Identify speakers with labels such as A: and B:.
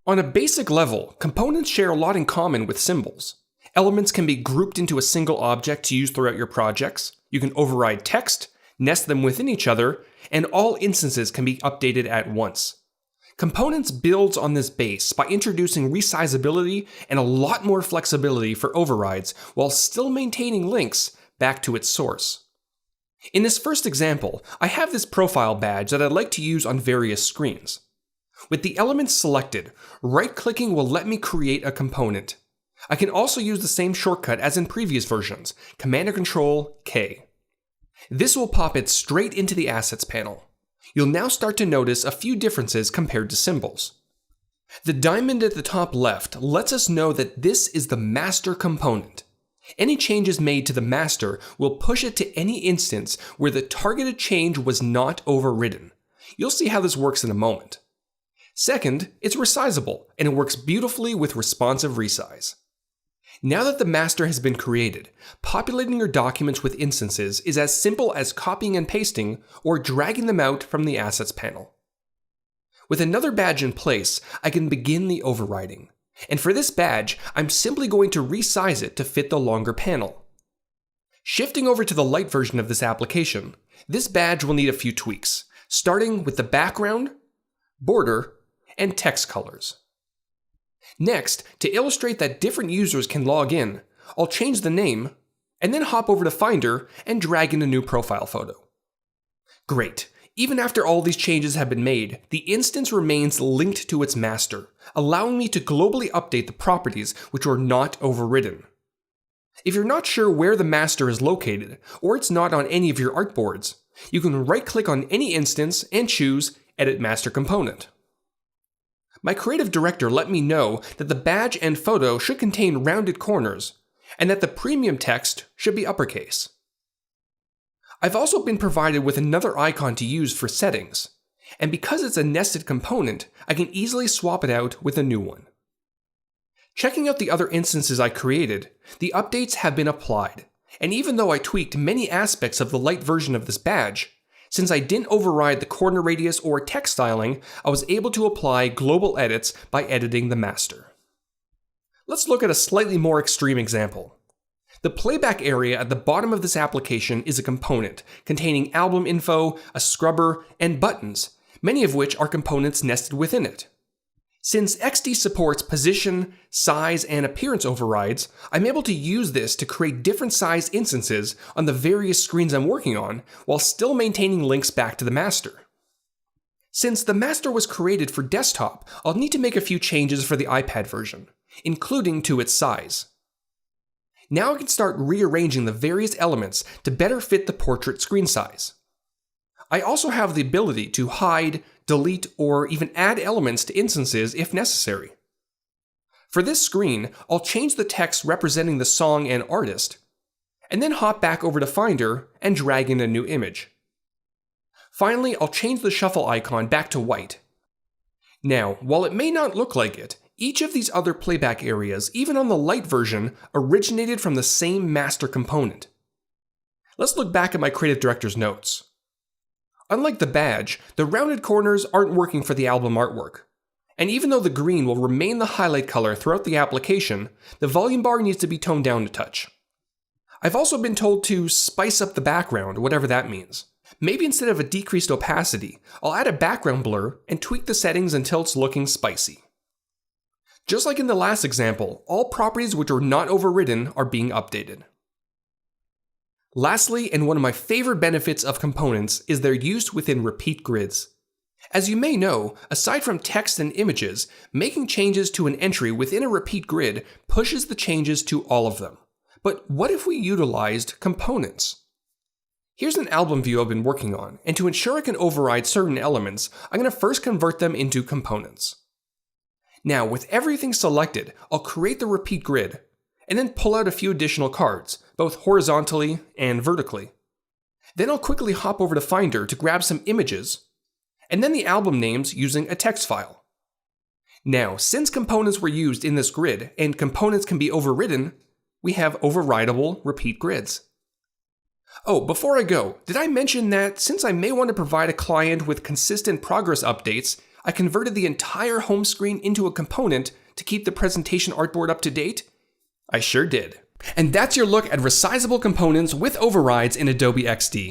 A: On a basic level, components share a lot in common with symbols. Elements can be grouped into a single object to use throughout your projects. You can override text, nest them within each other, and all instances can be updated at once. Components builds on this base by introducing resizability and a lot more flexibility for overrides while still maintaining links back to its source. In this first example, I have this profile badge that I'd like to use on various screens. With the elements selected, right-clicking will let me create a component. I can also use the same shortcut as in previous versions, Command or Control K. This will pop it straight into the Assets panel. You'll now start to notice a few differences compared to symbols. The diamond at the top left lets us know that this is the master component. Any changes made to the master will push it to any instance where the targeted change was not overridden. You'll see how this works in a moment. Second, it's resizable, and it works beautifully with responsive resize. Now that the master has been created, populating your documents with instances is as simple as copying and pasting or dragging them out from the Assets panel. With another badge in place, I can begin the overriding. And for this badge, I'm simply going to resize it to fit the longer panel. Shifting over to the light version of this application, this badge will need a few tweaks, starting with the background, border, and text colors. Next, to illustrate that different users can log in, I'll change the name, and then hop over to Finder and drag in a new profile photo. Great. Even after all these changes have been made, the instance remains linked to its master, allowing me to globally update the properties which were not overridden. If you're not sure where the master is located, or it's not on any of your artboards, you can right-click on any instance and choose Edit Master Component. My creative director let me know that the badge and photo should contain rounded corners, and that the premium text should be uppercase. I've also been provided with another icon to use for settings, and because it's a nested component, I can easily swap it out with a new one. Checking out the other instances I created, the updates have been applied, and even though I tweaked many aspects of the light version of this badge, since I didn't override the corner radius or text styling, I was able to apply global edits by editing the master. Let's look at a slightly more extreme example. The playback area at the bottom of this application is a component containing album info, a scrubber, and buttons, many of which are components nested within it. Since XD supports position, size, and appearance overrides, I'm able to use this to create different sized instances on the various screens I'm working on, while still maintaining links back to the master. Since the master was created for desktop, I'll need to make a few changes for the iPad version, including to its size. Now I can start rearranging the various elements to better fit the portrait screen size. I also have the ability to hide, delete, or even add elements to instances if necessary. For this screen, I'll change the text representing the song and artist, and then hop back over to Finder and drag in a new image. Finally, I'll change the shuffle icon back to white. Now, while it may not look like it, each of these other playback areas, even on the light version, originated from the same master component. Let's look back at my creative director's notes. Unlike the badge, the rounded corners aren't working for the album artwork. And even though the green will remain the highlight color throughout the application, the volume bar needs to be toned down a touch. I've also been told to spice up the background, whatever that means. Maybe instead of a decreased opacity, I'll add a background blur and tweak the settings until it's looking spicy. Just like in the last example, all properties which were not overridden are being updated. Lastly, and one of my favorite benefits of components is their use within repeat grids. As you may know, aside from text and images, making changes to an entry within a repeat grid pushes the changes to all of them. But what if we utilized components? Here's an album view I've been working on, and to ensure I can override certain elements, I'm going to first convert them into components. Now, with everything selected, I'll create the repeat grid, and then pull out a few additional cards, both horizontally and vertically. Then I'll quickly hop over to Finder to grab some images, and then the album names using a text file. Now, since components were used in this grid, and components can be overridden, we have overridable repeat grids. Oh, before I go, did I mention that since I may want to provide a client with consistent progress updates, I converted the entire home screen into a component to keep the presentation artboard up to date? I sure did. And that's your look at resizable components with overrides in Adobe XD.